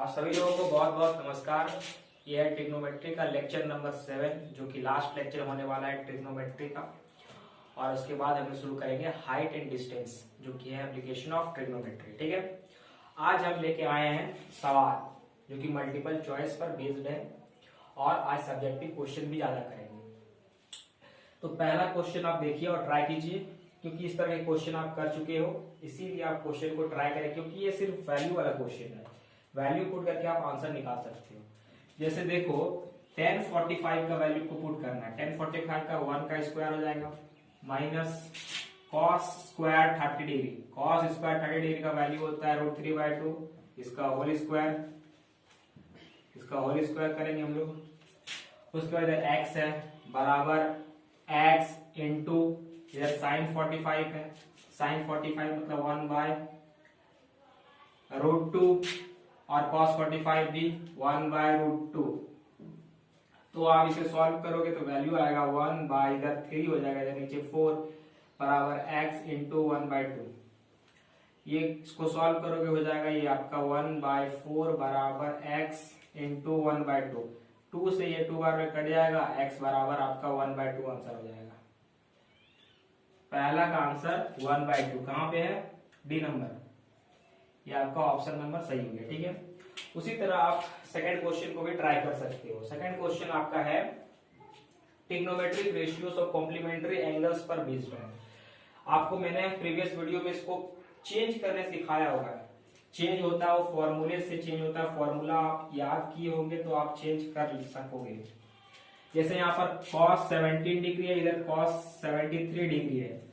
आप सभी लोगों को बहुत बहुत नमस्कार। यह है ट्रिग्नोमेट्री का लेक्चर नंबर 7 जो कि लास्ट लेक्चर होने वाला है ट्रिग्नोमेट्री का। और उसके बाद हम शुरू करेंगे हाइट एंड डिस्टेंस जो कि है एप्लीकेशन ऑफ ट्रिग्नोमेट्री। ठीक है, आज हम लेके आए हैं सवाल जो कि मल्टीपल चॉइस पर बेस्ड है और आज सब्जेक्टिव क्वेश्चन भी ज्यादा करेंगे। तो पहला क्वेश्चन आप देखिए और ट्राई कीजिए, क्योंकि इस तरह के क्वेश्चन आप कर चुके हो इसीलिए आप क्वेश्चन को ट्राई करें, क्योंकि ये सिर्फ वैल्यू वाला क्वेश्चन है। वैल्यू पुट करके आप आंसर निकाल सकते हो। जैसे देखो 1045 का वैल्यू को पुट करना है। 1045 का 1 का स्क्वायर हो जाएगा minus cos square 30 degree. cos square 30 degree का वैल्यू होता है √3/2। इसका होल स्क्वायर करेंगे हम लोग। उसके बाद x है बराबर x इंटू इधर साइन 45 है। साइन 45 मतलब 1/√2 और cos 45 भी 1/√2। तो आप इसे सॉल्व करोगे तो वैल्यू आएगा 1/3 हो जाएगा, इधर नीचे 4 बराबर x इंटू 1/2। ये इसको सॉल्व करोगे हो जाएगा ये आपका 1/4 बराबर x इंटू 1/2। 2 से ये 2 बार में कट जाएगा, x बराबर आपका 1/2 आंसर हो जाएगा। पहला का आंसर 1/2 कहां पे है? D number. ये आपका ऑप्शन नंबर सही हो गया। ठीक है, उसी तरह आप सेकंड क्वेश्चन को भी ट्राई कर सकते हो। सेकंड क्वेश्चन आपका है trigonometric ratios of complementary angles पर बेस्ड है। आपको मैंने प्रीवियस वीडियो में इसको चेंज करने सिखाया होगा। चेंज होता है वो फॉर्मूले से चेंज होता है। फॉर्मूला आप याद किए होंगे तो आप चेंज कर सकोगे। जैसे यहाँ पर cos 17 डिग्री है, इधर cos 73 डिग्री है,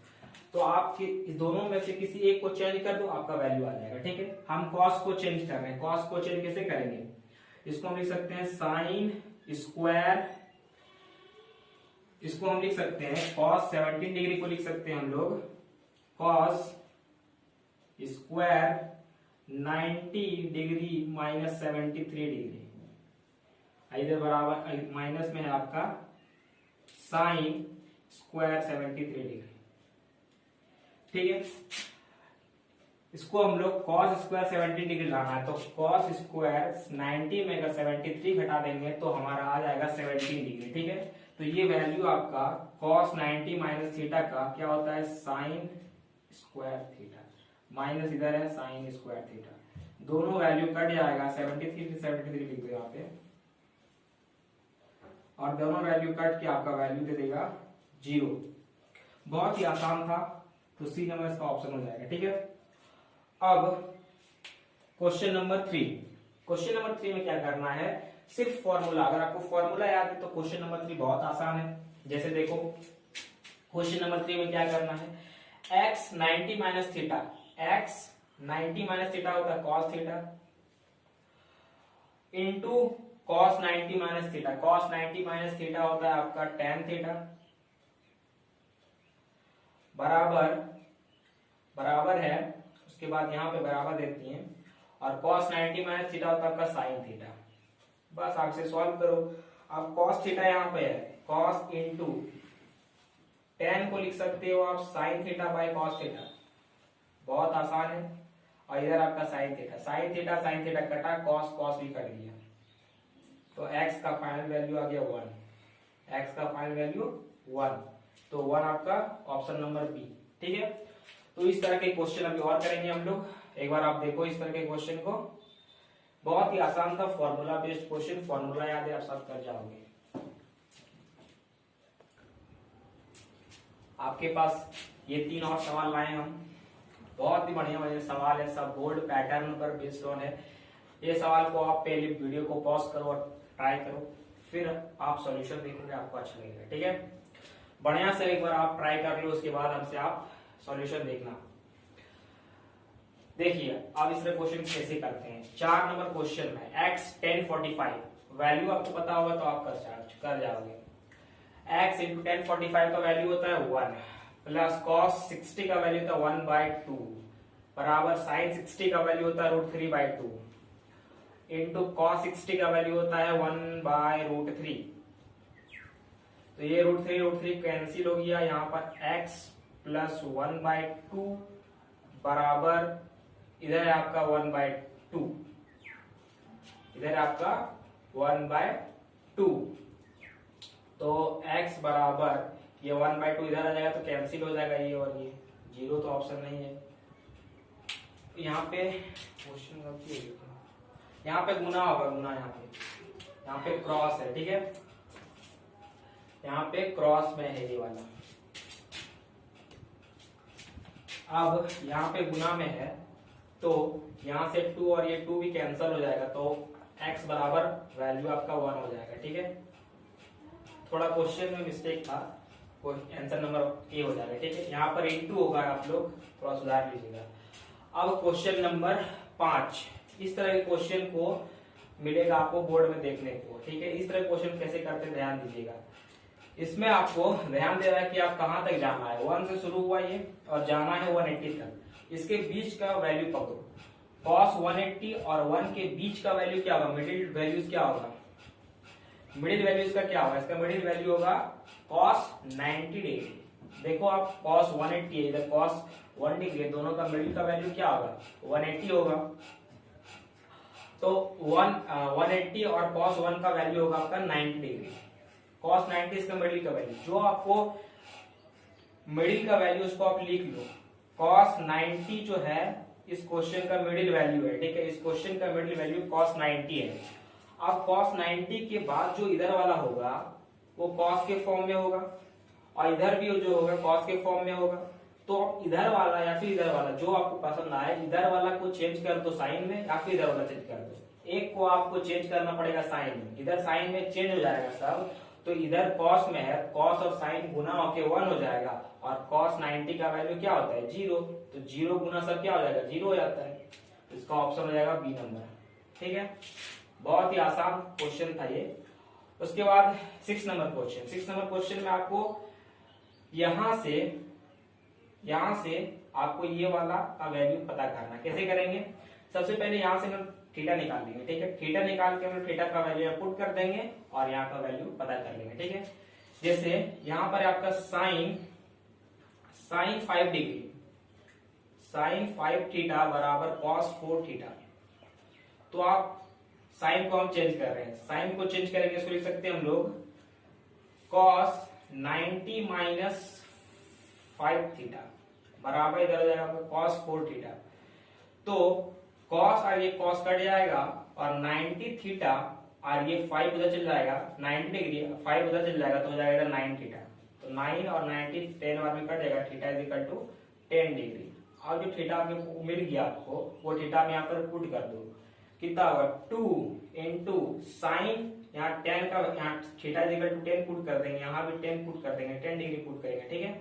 तो आप इस दोनों में से किसी एक को चेंज कर दो, आपका वैल्यू आ जाएगा। ठीक है, हम cos को चेंज कर रहे हैं। cos को चेंज कैसे करेंगे? इसको हम लिख सकते हैं साइन स्क्वायर। इसको हम लिख सकते हैं cos 17 डिग्री को लिख सकते हैं हम लोग cos square 90 degree minus 73 degree. इधर बराबर माइनस में है आपका साइन स्क्वायर 73 डिग्री। ठीक है, इसको हम लोग cos स्क्वायर 70 डिग्री लाना है, तो cos स्क्वायर 90 में अगर 73 घटा देंगे तो हमारा आ जाएगा 17 डिग्री। ठीक है, तो ये वैल्यू आपका cos 90 माइनस थीटा का क्या होता है? साइन स्क्वायर थीटा माइनस इधर है साइन स्क्वायर थीटा। दोनों वैल्यू कट जाएगा, 73 से 73 लिख दो यहाँ पे, और दोनों वैल्यू कट के आपका वैल्यू दे देगा 0। बहुत ही आसान था, तो सी नंबर इसका ऑप्शन हो जाएगा। ठीक है, अब क्वेश्चन नंबर 3। क्वेश्चन नंबर 3 में क्या करना है? सिर्फ फॉर्मूला। अगर आपको फॉर्मूला याद है तो क्वेश्चन नंबर 3 बहुत आसान है। जैसे देखो क्वेश्चन नंबर 3 में क्या करना है? x 90 minus theta, x 90 minus theta होता है cos theta into cos 90 minus theta. cos 90 minus theta होता है आपका tan थीटा बराबर है। उसके बाद यहाँ पे बराबर देती हैं, और cos 90 माइनस थीटा होता है आपका sin थीटा। बस आप इसे सॉल्व करो। अब cos थीटा यहाँ पे है, cos इंटू tan को लिख सकते हो आप sin theta by cos theta. बहुत आसान है। और इधर आपका sin थीटा कटा, cos भी कट गया, तो x का फाइनल वैल्यू आ गया 1। x का फाइनल वैल्यू 1, तो 1 आपका ऑप्शन नंबर बी। ठीक है, तो इस तरह के क्वेश्चन अभी और करेंगे हम लोग। एक बार आप देखो इस तरह के क्वेश्चन को, बहुत ही आसान था। फॉर्मूला बेस्ड क्वेश्चन, फॉर्मूला याद है आप सब कर जाओगे। आपके पास ये 3 और सवाल लाए हम, बहुत ही बढ़िया सवाल है, सब बोर्ड पैटर्न पर बेस्ड ऑन है। ये सवाल को आप पहले वीडियो को पॉज करो और ट्राई करो, फिर आप सॉल्यूशन देखोगे, आपको अच्छा लगेगा। ठीक है, बढ़िया से एक बार आप ट्राई कर लो, उसके बाद हमसे आप सॉल्यूशन देखना। देखिए अब इस क्वेश्चन कैसे करते हैं। 4 नंबर क्वेश्चन में x 1045 वैल्यू आपको पता होगा तो आप कर जाओगे। x इंटू 1045 का वैल्यू होता है 1 प्लस cos 60 का वैल्यू होता है 1/2 बराबर sin 60 का वैल्यू होता है √3/2 इंटू cos 60 का वैल्यू होता है 1/√3। तो ये √3 कैंसिल हो गया। यहाँ पर x प्लस 1/2 बराबर इधर है आपका 1/2। इधर आपका 1/2। तो x बराबर ये 1/2 इधर आ जाएगा तो कैंसिल हो जाएगा ये और ये, जीरो तो ऑप्शन नहीं है। यहाँ पे क्वेश्चन गलती है, यहाँ पे गुना होगा, गुना यहाँ पे क्रॉस है, ठीक है, यहाँ पे क्रॉस में है ये वाला। अब यहाँ पे गुना में है तो यहाँ से 2 और ये 2 भी कैंसिल हो जाएगा, तो x बराबर वैल्यू आपका 1 हो जाएगा, ठीक है। थोड़ा क्वेश्चन में मिस्टेक था, आंसर नंबर ए हो जाएगा, ठीक है। यहाँ पर इंटू होगा, आप लोग थोड़ा सुधार लीजिएगा। अब क्वेश्चन नंबर 5, इस तरह के क्वेश्चन को मिलेगा आपको बोर्ड में देखने को, ठीक है। इस तरह क्वेश्चन कैसे करते हैं ध्यान दीजिएगा। इसमें आपको ध्यान दे रहा है कि आप कहाँ तक जाना है, 1 से शुरू हुआ ये और जाना है 180 तक। इसके बीच का वैल्यू पकड़ो, cos 180 और 1 के बीच का वैल्यू क्या होगा, मिडिल वैल्यूज क्या होगा, मिडिल वैल्यूज का क्या होगा, इसका मिडिल वैल्यू होगा cos 90 डिग्री। देखो आप cos 180 है, इधर cos 1 डिग्री, दोनों का मिडिल का वैल्यू क्या होगा, 180 होगा। तो 180 और cos 1 का वैल्यू होगा आपका 90 डिग्री। cos 90 इसका मिडिल का वैल्यू, जो आपको मिडिल का वैल्यू उसको आप लिख लो। cos 90 जो है इस क्वेश्चन का मिडिल वैल्यू है, ठीक है, इस क्वेश्चन का मिडिल वैल्यू cos 90 है। अब cos 90 के बाद जो इधर वाला होगा वो cos के फॉर्म में होगा और इधर भी जो होगा cos के फॉर्म में होगा। तो इधर वाला या फिर इधर वाला जो आपको पसंद आए, इधर वाला को चेंज कर दो साइन में या फिर इधर वाला चेंज कर दो। एक को आपको चेंज करना पड़ेगा साइन में, इधर साइन में चेंज हो जाएगा सब, तो इधर cos में है, cos और साइन गुना होके 1 हो जाएगा और cos 90 का वैल्यू क्या होता है 0, तो 0 गुना सब क्या हो जाएगा 0 हो जाता है। इसका ऑप्शन हो जाएगा बी नंबर, ठीक है। बहुत ही आसान क्वेश्चन था ये। उसके बाद 6 नंबर क्वेश्चन। 6 नंबर क्वेश्चन में आपको यहां से आपको ये वाला का वैल्यू पता करना। कैसे करेंगे, सबसे पहले यहां से हम थीटा निकाल लेंगे, ठीक है। थीटा निकाल के हम थीटा का वैल्यू पुट कर देंगे और यहाँ का वैल्यू पता कर लेंगे, ठीक है। जैसे यहाँ पर आपका साइन 5 डिग्री, साइन 5 थीटा बराबर cos 4 थीटा। तो आप साइन को हम चेंज कर रहे हैं, साइन को चेंज करेंगे, इसको लिख सकते हैं हम लोग cos 90 माइनस 5 थीटा बराबर इधर हो जाएगा cos 4 थीटा। तो cos और ये cos कट जाएगा और 90 थीटा और ये 5 उधर चल जाएगा, 90 डिग्री 5 उधर चल जाएगा तो हो जाएगा 9 थीटा। तो 9 और 90 10 बार में कट जाएगा, theta is equal to 10 degree. और जो थीटा आपको मिल गया आपको वो थीटा में यहाँ पर पुट कर दो, कितना होगा 2 इंटू साइन, यहाँ 10 का यहाँ theta is equal to 10 put कर देंगे, यहाँ भी 10 पुट कर देंगे, 10 डिग्री पुट करेंगे, ठीक है।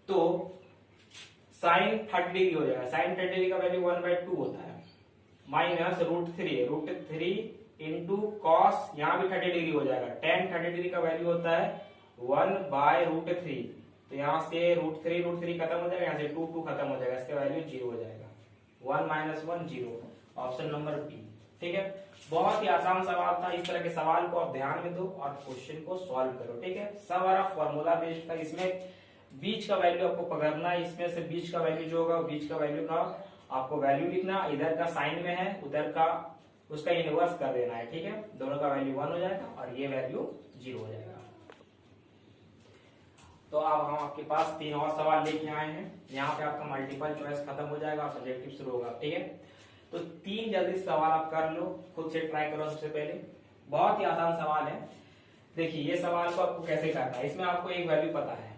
तो साइन 30 डिग्री हो जाएगा, साइन 30 डिग्री का वैल्यू 1/2 होता है, माइनस √3 इंटू कॉस, यहाँ भी 30 डिग्री हो जाएगा, tan 30 डिग्री का वैल्यू होता है 1/√3। तो यहाँ से √3 खत्म हो जाएगा, यहाँ से 2 खत्म हो जाएगा, इसका वैल्यू 0 हो जाएगा, 1 - 1 0, ऑप्शन नंबर बी, ठीक है। बहुत ही आसान सवाल था। इस तरह के सवाल को आप ध्यान में दो और क्वेश्चन को सॉल्व करो, ठीक है। सब फॉर्मूला बेस्ड था, इसमें बीच का वैल्यू आपको पकड़ना है, इसमें से बीच का वैल्यू जो होगा बीच का वैल्यू का आपको वैल्यू लिखना, इधर का साइन में है उधर का उसका इनवर्स कर देना है, ठीक है। दोनों का वैल्यू 1 हो जाएगा और ये वैल्यू 0 हो जाएगा। तो अब हम आपके पास 3 और सवाल लेके आए हैं, यहाँ पे आपका मल्टीपल चॉइस खत्म हो जाएगा और सब्जेक्टिव शुरू होगा, ठीक है। तो 3 जल्दी सवाल आप कर लो, खुद से ट्राई करो। सबसे पहले बहुत ही आसान सवाल है, देखिए ये सवाल को आपको कैसे करना है। इसमें आपको एक वैल्यू पता है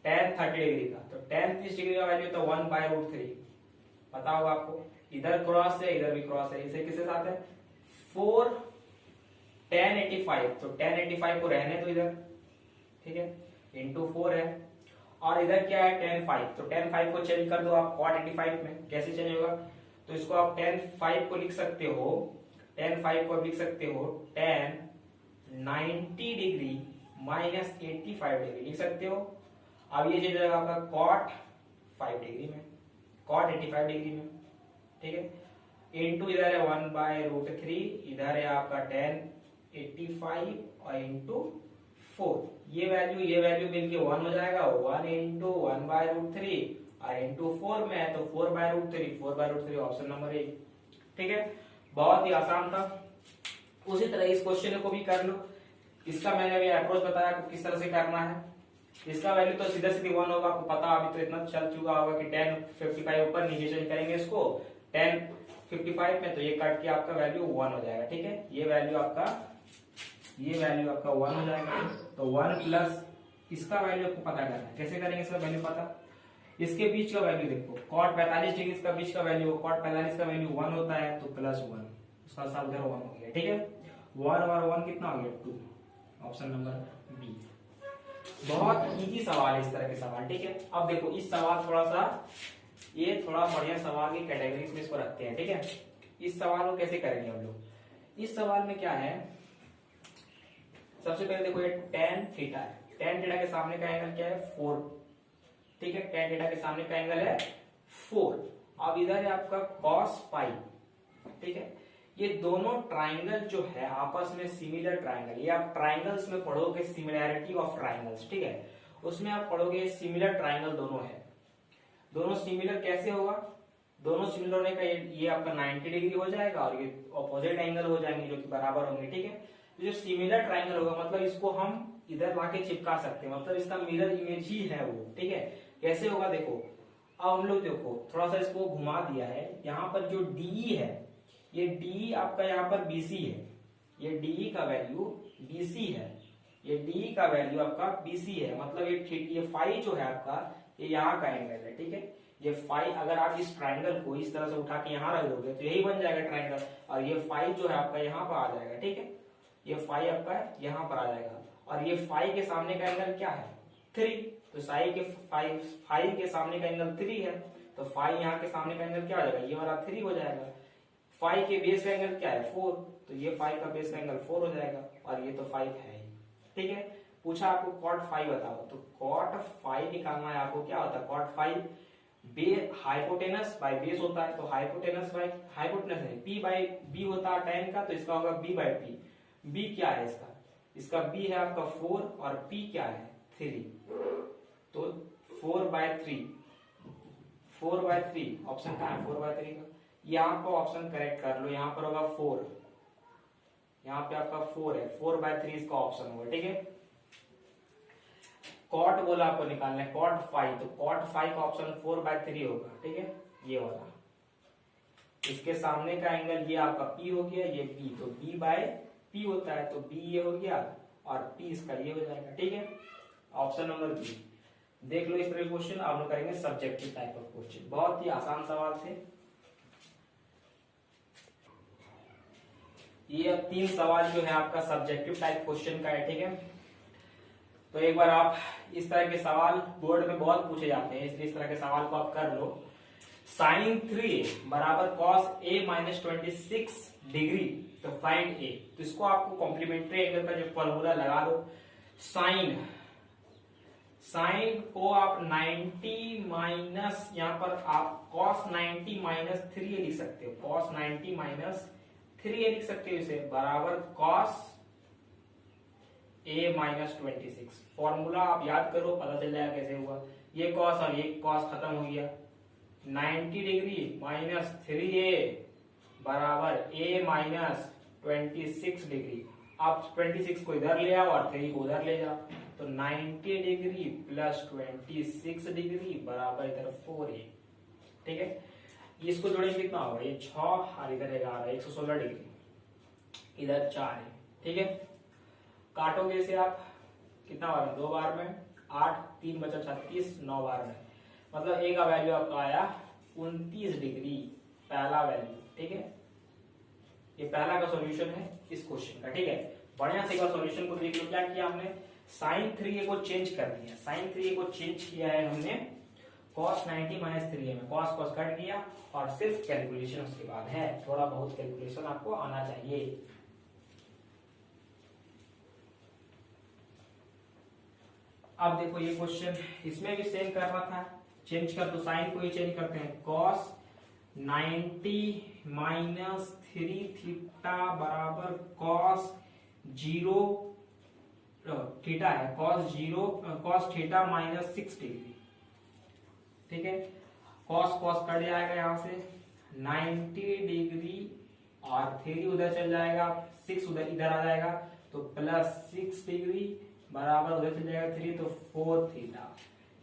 tan 30 डिग्री का, तो tan 30 डिग्री का वैल्यू तो 1/√3 पता होगा आपको। इधर क्रॉस है इधर भी क्रॉस है, इसे किसके साथ है 4 tan 85, तो tan 85 को रहने दो इधर, ठीक है, इंटू 4 है। और इधर क्या है tan 5, तो tan 5 को चेंज कर दो आप cot 85 में, कैसे चेंज होगा, तो इसको आप tan 5 को लिख सकते हो, tan 5 को लिख सकते हो tan 90 डिग्री माइनस 85 डिग्री लिख सकते हो। अब ये चेंज होगा आपका cot 5 डिग्री में, cot 85 डिग्री में, ठीक है। इंटू इधर है 1/√3, इधर है आपका tan 85 और इंटू 4, ये वैल्यू मिलके 1 हो जाएगा, 1 इंटू 1/√3 और इंटू 4 में है तो 4/√3 ऑप्शन नंबर 1, ठीक है। बहुत ही आसान था। उसी तरह इस क्वेश्चन को भी कर लो। इसका मैंने अभी अप्रोच बताया आपको किस तरह से करना है। इसका वैल्यू तो सीधा सीधी 1 होगा, आपको पता अभी तो इतना चल चुका होगा कि 1055 ऊपर नीचे चेंज करेंगे इसको 1055 में, तो ये कट के आपका वैल्यू 1 हो जाएगा। ठीक है, ये वैल्यू आपका 1 हो जाएगा। तो 1 प्लस इसका वैल्यू आपको पता करना है। कैसे करेंगे इसका वैल्यू पता? इसके बीच का वैल्यू देखो, cot 45 डिग्री इसका बीच का वैल्यू, cot 45 का वैल्यू 1 होता है, तो प्लस 1 उसका साथ उधर 1 हो गया। ठीक है, 1 और 1 कितना हो गया 2, ऑप्शन नंबर बी। बहुत इजी सवाल है इस तरह के सवाल। ठीक है, अब देखो इस सवाल थोड़ा सा, ये थोड़ा बढ़िया सवाल की कैटेगरी में इसको रखते हैं। ठीक है, इस सवाल को कैसे करेंगे हम लोग? इस सवाल में क्या है, सबसे पहले देखो ये tan थीटा है। tan थीटा के सामने का एंगल क्या है 4। ठीक है, tan थीटा के सामने का एंगल है 4। अब इधर है आपका cos फाई। ठीक है, ये दोनों ट्राइंगल जो है आपस में सिमिलर ट्राइंगल, ये आप ट्राइंगल्स में पढ़ोगे सिमिलैरिटी ऑफ ट्राइंगल्स। ठीक है, उसमें आप पढ़ोगे सिमिलर ट्राइंगल दोनों है। दोनों सिमिलर कैसे होगा? दोनों सिमिलर होने का ये आपका 90 डिग्री हो जाएगा और ये ऑपोजिट एंगल हो जाएंगे जो कि बराबर होंगे। ठीक है, जो सिमिलर ट्राइंगल होगा मतलब इसको हम इधर लाके चिपका सकते हैं, मतलब इसका मिरर इमेज ही है वो। ठीक है, कैसे होगा देखो, अब हम लोग देखो थोड़ा सा इसको घुमा दिया है। यहाँ पर जो डी है, ये डी आपका यहाँ पर बीसी है, ये डी का वैल्यू बीसी है, ये डी का वैल्यू आपका बीसी है, मतलब ये फाई जो है आपका ये यहाँ का एंगल है। ठीक है, ये फाई अगर आप इस ट्राइंगल को इस तरह से उठा के यहाँ रख दोगे तो यही बन जाएगा ट्राइंगल, और ये फाई जो है आपका यहाँ पर आ जाएगा। ठीक है, ये फाई आपका यहाँ पर आ जाएगा, और ये फाई के सामने का एंगल क्या है 3, तो फाई के सामने का एंगल 3 है, तो फाई यहाँ के सामने का एंगल क्या हो जाएगा, ये वाला 3 हो जाएगा। फाई के बेस का एंगल क्या है 4, तो ये फाई का बेस का एंगल 4 हो जाएगा, और ये तो 5 है ही। ठीक है, पूछा आपको cot 5 बताओ, तो cot 5 निकालना है आपको। क्या होता है cot 5 हाइपोटेनस बाय बेस होता है, तो हाइपोटेनस है p बाय b होता है tan का, तो इसका होगा b बाय p। b क्या है इसका b है आपका 4 और p क्या है 3, तो 4 बाय 3 ऑप्शन कहाँ है 4 बाय 3 का। यहाँ पर ऑप्शन करेक्ट कर लो, यहाँ पर होगा 4, यहाँ पे आपका 4 है, 4 बाय 3 इसका ऑप्शन होगा। ठीक है, कॉट बोला आपको निकालना है cot 5, तो cot 5 का ऑप्शन 4 बाय 3 होगा। ठीक है, ये वाला इसके सामने का एंगल ये आपका p हो गया, ये b, तो b बाय p होता है, तो b ये हो गया और p इसका ये हो जाएगा। ठीक है, ऑप्शन नंबर बी। देख लो इस तरह क्वेश्चन आप लोग करेंगे सब्जेक्टिव टाइप ऑफ क्वेश्चन, बहुत ही आसान सवाल थे ये। अब 3 सवाल जो है आपका सब्जेक्टिव टाइप क्वेश्चन का है। ठीक है, तो एक बार आप इस तरह के सवाल बोर्ड में बहुत पूछे जाते हैं, इसलिए इस तरह के सवाल को आप कर लो। sin 3 बराबर cos a माइनस 26 डिग्री, तो फाइंड a। तो इसको आपको कॉम्प्लीमेंट्री एंगल का जो फॉर्मूला लगा दो। साइन को आप 90 माइनस, यहाँ पर आप cos 90 माइनस 3a लिख सकते हो, cos 90 माइनस 3a लिख सकते हो, इसे बराबर cos a माइनस 26। फॉर्मूला आप याद करो, पता चल जाएगा कैसे हुआ। ये cos और ये cos खत्म हो गया, 90 डिग्री माइनस 3a बराबर a माइनस 26 डिग्री। आप 26 को इधर ले आओ और 3 को उधर ले जाओ, तो 90 डिग्री प्लस 26 डिग्री बराबर इधर 4a। ठीक है, इसको जोड़ेंगे कितना होगा, ये 6 और इधर 11, 116 डिग्री, इधर 4 है। ठीक है, काटोगे इसे आप कितना बार में, 2 बार में 8, 3 बचा 36, 9 बार में, मतलब a का वैल्यू आपका आया 29 डिग्री, पहला वैल्यू। ठीक है, ये पहला का सॉल्यूशन है इस क्वेश्चन का। ठीक है, बढ़िया से एक बार सॉल्यूशन को देख लो। क्या किया हमने, sin 3a को चेंज कर दिया, sin 3a को चेंज किया है हमने cos 90 माइनस 3a में, cos कट किया और सिर्फ कैलकुलेशन उसके बाद है, थोड़ा बहुत कैलकुलेशन आपको आना चाहिए। अब देखो ये क्वेश्चन, इसमें भी सेम करना था, चेंज कर दो, साइन को ही चेंज करते हैं, cos 90 माइनस 3 थीटा बराबर cos 0 थीटा है, cos थीटा माइनस 6 डिग्री। ठीक है, cos कट जाएगा यहाँ से 90 डिग्री और 3 उधर चल जाएगा, 6 उधर इधर आ जाएगा, तो +6 डिग्री बराबर उधर चल जाएगा 3, तो 4 थीटा।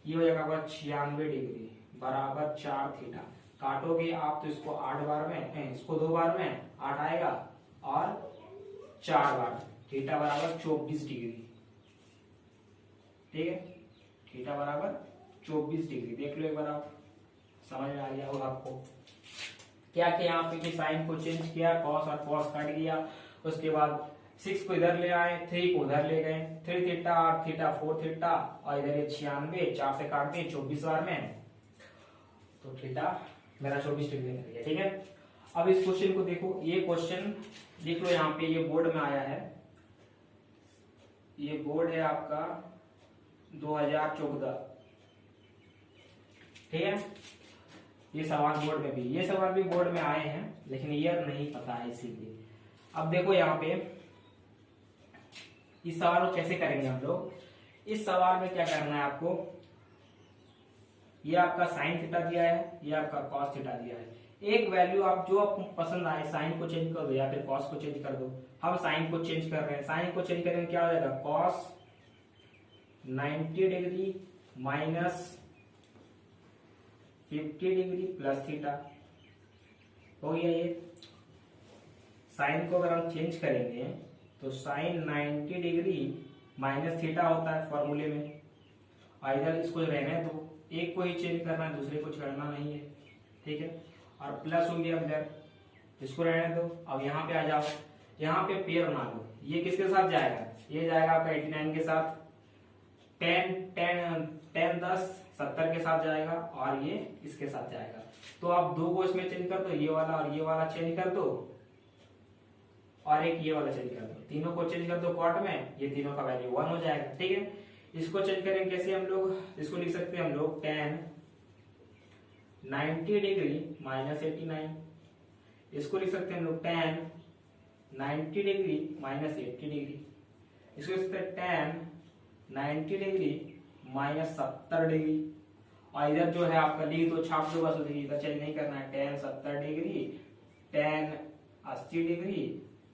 ये हो जाएगा आपका 96 डिग्री बराबर 4 थीटा। काटोगे आप तो इसको 8 बार में, इसको 2 बार में 8 आएगा और 4 बार, थीटा बराबर 24 डिग्री। ठीक है, थीटा बराबर 24 डिग्री। देख लो एक बार, आप समझ में आ गया होगा आपको। क्या किया यहाँ पे कि साइन को चेंज किया, कॉस और कॉस काट दिया, उसके बाद 6 को इधर ले आए, 3 को उधर ले गए, 3 थीटा और थीटा 4 थीटा, और इधर ये 96, 4 से काट दिए 24 बार में, तो थीटा मेरा 24 डिग्री निकल गया। ठीक है, अब इस क्वेश्चन को देखो, ये क्वेश्चन लिख लो यहाँ पे, ये बोर्ड में आया है, ये बोर्ड है आपका 2014। ठीक है, ये सवाल बोर्ड में भी, ये सवाल भी बोर्ड में आए हैं, लेकिन ईयर नहीं पता है इसीलिए। अब देखो यहाँ पे इस सवाल को कैसे करेंगे हम लोग। इस सवाल में क्या करना है आपको, ये आपका साइन थीटा दिया है, ये आपका कॉस थीटा दिया है। एक वैल्यू आप जो आपको पसंद आए, साइन को चेंज कर दो या फिर कॉस को चेंज कर दो। हम साइन को चेंज कर रहे हैं, साइन को चेंज करेंगे क्या हो जाएगा, cos 90 degree minus 50 degree plus theta हो गया। ये साइन को अगर हम चेंज करेंगे तो साइन 90 डिग्री माइनस थीटा होता है फॉर्मूले में, और इधर इसको रहने दो, एक को ही चेंज करना है, दूसरे को छोड़ना नहीं है। ठीक है, और प्लस हो गया इधर, इसको रहने दो। अब यहाँ पे आ जाओ, यहाँ पे पेयर बना लो, ये किसके साथ जाएगा, ये जाएगा आपका 89 के साथ, 10 10 70 के साथ जाएगा, और ये इसके साथ जाएगा। तो आप दो को इसमें चेंज कर दो, ये वाला और ये वाला चेंज कर दो, और एक ये वाला चेंज कर दो, तीनों को चेंज कर दो कॉट में, ये तीनों का वैल्यू 1 हो जाएगा। ठीक है, इसको चेंज करेंगे कैसे हम लोग, इसको लिख सकते हैं हम लोग tan 90 डिग्री माइनस 89, इसको लिख सकते हैं हम लोग tan 90 डिग्री माइनस 80 डिग्री, इसको लिख सकते हैं tan 90 डिग्री माइनस 70 डिग्री, और इधर जो है आपका लिख दो, छाप दो बस, इधर चेंज नहीं करना है, tan 70 degree, tan 80 degree,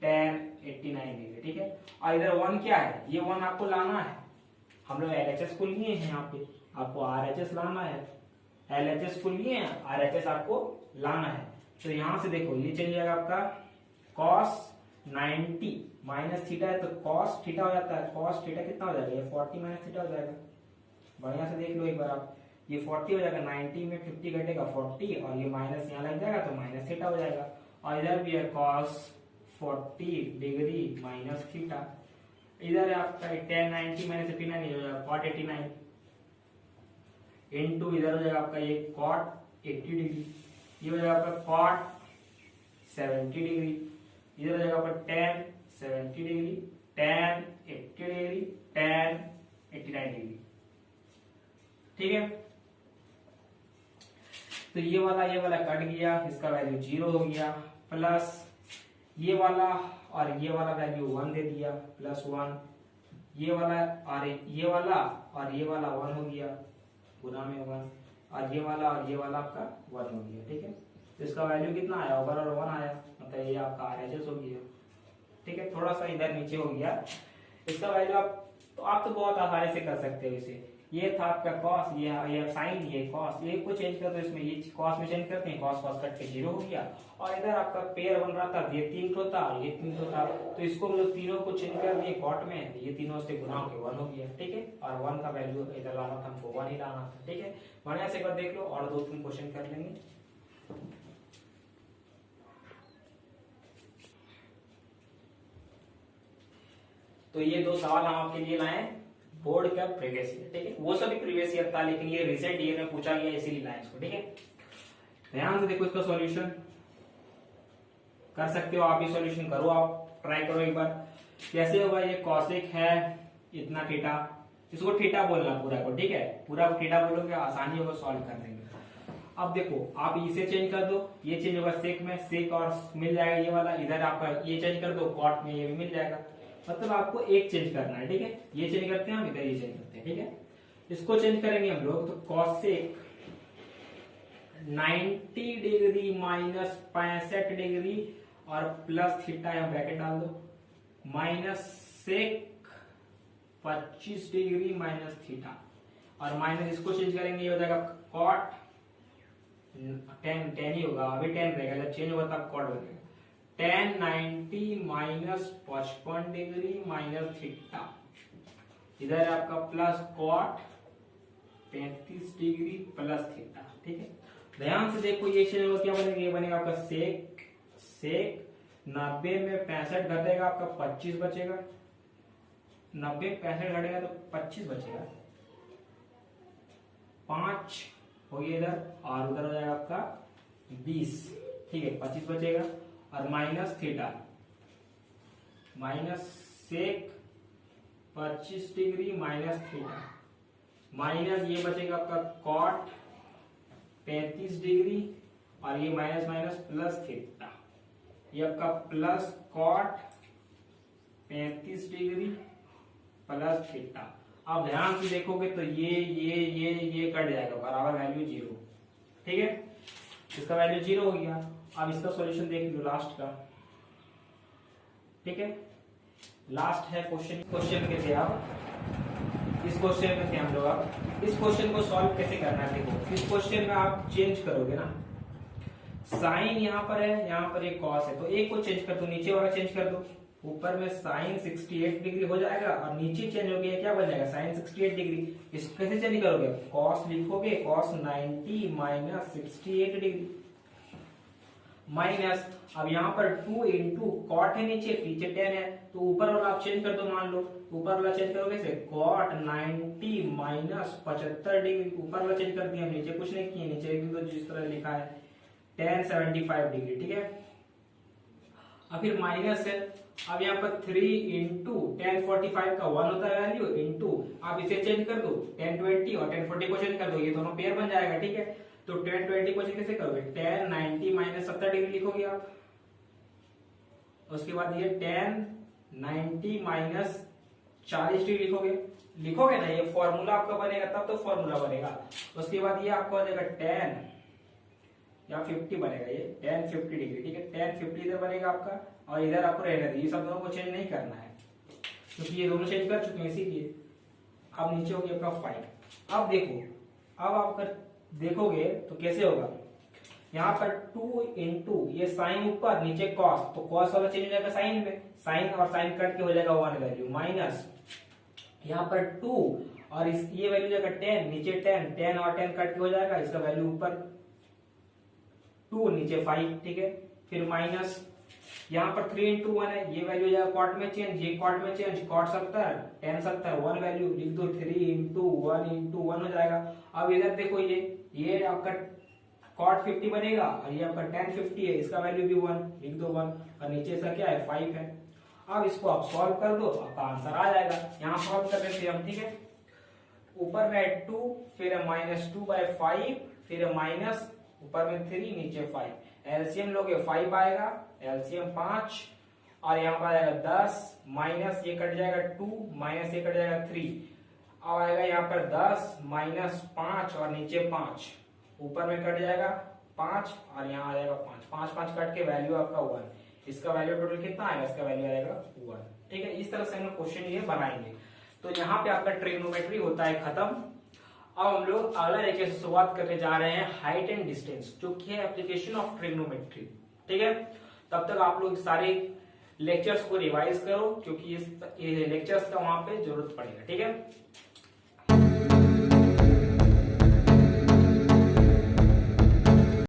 tan 89 degree. ठीक है, और इधर 1 क्या है, ये 1 आपको लाना है। हम लोग LHS को लिए हैं, यहाँ पे आपको RHS लाना है, LHS को लिए हैं, RHS आपको लाना है। तो यहाँ से देखो, ये चल जाएगा आपका cos 90 माइनस थीटा है, तो cos थीटा हो जाता है, cos थीटा कितना हो जाएगा, ये 40 माइनस थीटा हो जाएगा। बढ़िया से देख लो एक बार आप, ये 40 हो जाएगा, 90 में 50 घटेगा 40, और ये माइनस यहाँ लग जाएगा, तो माइनस थीटा हो जाएगा। और इधर भी है cos 40 डिग्री माइनस थीटा, इधर आपका tan 90 माइनस 89 हो जाएगा cot 89, इनटू इधर हो जाएगा आपका ये cot 80 डिग्री, ये हो जाएगा आपका cot 70 डिग्री, इधर हो जाएगा आपका tan 70 degree, tan 80 degree, tan 89 degree. ठीक है, तो ये वाला कट गया, इसका वैल्यू 0 हो गया, प्लस ये वाला और ये वाला वैल्यू 1 दे दिया, +1, ये वाला और ये वाला और ये वाला 1 हो गया, गुना में 1, और ये वाला आपका 1 हो गया। ठीक है, तो इसका वैल्यू कितना आया, ओवरऑल 1 आया, मतलब ये आपका RHS हो गया। ठीक है, थोड़ा सा इधर नीचे हो गया इसका वैल्यू, आप तो बहुत आसानी से कर सकते हो इसे। ये था आपका cos, ये साइन, ये cos, ये को चेंज कर दो, इसमें ये cos में चेंज करते हैं, cos cos कट के 0 हो गया, और इधर आपका पेयर बन रहा था, ये 3 तो था, ये 3 तो था, तो इसको हम लोग तीनों को चेंज कर दिए cot में, ये तीनों से गुना होकर 1 हो गया। ठीक है, और 1 का वैल्यू इधर लाना था हमको, 1 ही लाना था। ठीक है, बढ़िया से एक बार देख लो, और 2-3 क्वेश्चन कर लेंगे। तो ये 2 सवाल हम आपके लिए लाए बोर्ड का प्रीवियस ईयर। ठीक है, वो सभी प्रीवियस ईयर था, लेकिन ये रिसेंट ईयर में पूछा गया, इसीलिए लाए इसको। ठीक है, ध्यान से देखो, इसका सॉल्यूशन कर सकते हो आप, ये सॉल्यूशन करो, आप ट्राई करो एक बार। कैसे होगा, ये कॉसेक है इतना थीटा, इसको थीटा बोलना पूरा को। ठीक है, पूरा को थीटा बोलोगे, आसानी होगा सॉल्व कर देंगे। अब देखो, आप इसे चेंज कर दो, ये चेंज होगा सेक में, सेक और मिल जाएगा ये वाला, इधर आपका ये चेंज कर दो कॉट में, ये भी मिल जाएगा। मतलब आपको एक चेंज करना है। ठीक है, ये चेंज करते हैं हम, इधर ये चेंज करते हैं। ठीक है, इसको चेंज करेंगे हम लोग, तो कॉसेक 90 डिग्री माइनस 65 डिग्री, और प्लस थीटा यहाँ ब्रैकेट डाल दो, minus sec 25 degree minus theta, और माइनस इसको चेंज करेंगे, ये हो जाएगा कॉट 10 ही होगा, अभी 10 रहेगा, जब चेंज होगा तब कॉट बनेगा, tan 90 minus 55 degree minus theta, इधर है आपका plus cot 35 degree plus theta. ठीक है, ध्यान से देखो ये चेंज होगा, क्या बनेगा, ये बनेगा आपका सेक 90 में 65 घटेगा, आपका 25 बचेगा, 90 65 घटेगा तो 25 बचेगा, 5 हो गया इधर, और उधर हो जाएगा आपका 20। ठीक है, 25 बचेगा, और minus theta, minus sec 25 degree minus theta, minus ये बचेगा आपका कॉट 35 डिग्री, और ये माइनस माइनस प्लस थीटा, ये आपका plus cot 35 degree plus theta. अब ध्यान से देखोगे तो ये कट जाएगा, बराबर वैल्यू 0। ठीक है, इसका वैल्यू 0 हो गया। अब इसका सॉल्यूशन देख लो लास्ट का। ठीक है, लास्ट है क्वेश्चन के थे आप, इस क्वेश्चन में थे हम लोग। अब इस क्वेश्चन को सॉल्व कैसे करना है, देखो इस क्वेश्चन में आप चेंज करोगे ना, साइन यहाँ पर है, यहाँ पर एक कॉस है, तो एक को चेंज कर दो, नीचे वाला चेंज कर दो, ऊपर में साइन 68 डिग्री हो जाएगा, और नीचे चेंज हो गया, क्या बन जाएगा, साइन 68 डिग्री। इसको कैसे चेंज करोगे, कॉस लिखोगे, कॉस 90 माइनस 68 डिग्री माइनस, अब यहाँ पर 2 इंटू कॉट है, नीचे 10 है, तो ऊपर वाला आप चेंज कर दो, मान लो ऊपर वाला चेंज करोगे से कॉट 90 माइनस 75 डिग्री, ऊपर वाला चेंज कर दिया, नीचे कुछ नहीं किए, नीचे तो जिस तरह लिखा है tan 75 डिग्री। ठीक है, अब फिर माइनस है, अब यहाँ पर 3 इंटू tan 45 का 1 होता है वैल्यू, इंटू आप इसे चेंज कर दो, tan 20 और tan 40 को चेंज कर दो, ये दोनों पेयर बन जाएगा। ठीक है, तो tan 20 को कैसे करोगे, tan 90 माइनस 70 डिग्री लिखोगे आप, उसके बाद ये tan 90 माइनस 40 डिग्री लिखोगे ना, ये फॉर्मूला आपका बनेगा, तब तो फॉर्मूला बनेगा। उसके बाद ये आपका हो जाएगा tan या 50 बनेगा, ये tan 50 डिग्री। ठीक है, tan 50 इधर बनेगा आपका, और इधर आपको रहने दीजिए, ये सब दोनों को चेंज नहीं करना है, क्योंकि ये दोनों चेंज कर चुके हैं, इसीलिए। अब नीचे हो गया आपका 5। अब देखो, अब आप देखोगे तो कैसे होगा, यहाँ पर 2 इंटू ये साइन ऊपर, नीचे कॉस, तो कॉस वाला चेंज हो जाएगा साइन में, साइन और साइन कट के हो जाएगा 1 वैल्यू, माइनस यहाँ पर 2 और इस ये वैल्यू जाएगा 10, नीचे 10 और 10 कट के हो जाएगा, इसका वैल्यू ऊपर 2 नीचे 5। ठीक है, फिर माइनस यहाँ पर 3 इंटू 1 है, ये वैल्यू जाएगा कॉट में चेंज, ये कॉट में चेंज, कॉट 70 10 70 1 वैल्यू लिख दो, 3 इंटू 1 हो जाएगा। अब इधर देखो, ये आपका कॉट 50 बनेगा, और ये आपका tan 50 है, इसका वैल्यू भी 1 लिख दो 1, और नीचे इसका क्या है 5 है। अब इसको आप सॉल्व कर दो, आपका आंसर आ जाएगा। यहाँ सॉल्व कर देते हैं हम। ठीक है, ऊपर में 2, फिर -2/5, फिर माइनस ऊपर में 3, नीचे 5, एलसीएम लोगे 5 आएगा, एलसीएम 5, और यहाँ पर आएगा 10, माइनस ये कट जाएगा 2, माइनस ये कट जाएगा 3, अब आएगा यहाँ पर 10 माइनस 5 और नीचे 5, ऊपर में कट जाएगा 5 और यहाँ आ जाएगा 5 5 कट के वैल्यू आपका 1, इसका वैल्यू टोटल कितना आएगा, इसका वैल्यू आएगा 1। ठीक है, इस तरह से हम लोग क्वेश्चन ये बनाएंगे। तो यहाँ पे आपका ट्रिग्नोमेट्री होता है खत्म। अब हम लोग अगला लेक्चर से शुरुआत करने जा रहे हैं हाइट एंड डिस्टेंस, जो कि है एप्लीकेशन ऑफ ट्रिग्नोमेट्री। ठीक है, तब तक आप लोग सारे लेक्चर्स को रिवाइज करो, क्योंकि इस लेक्चर्स का वहां पे जरूरत पड़ेगा। ठीक है।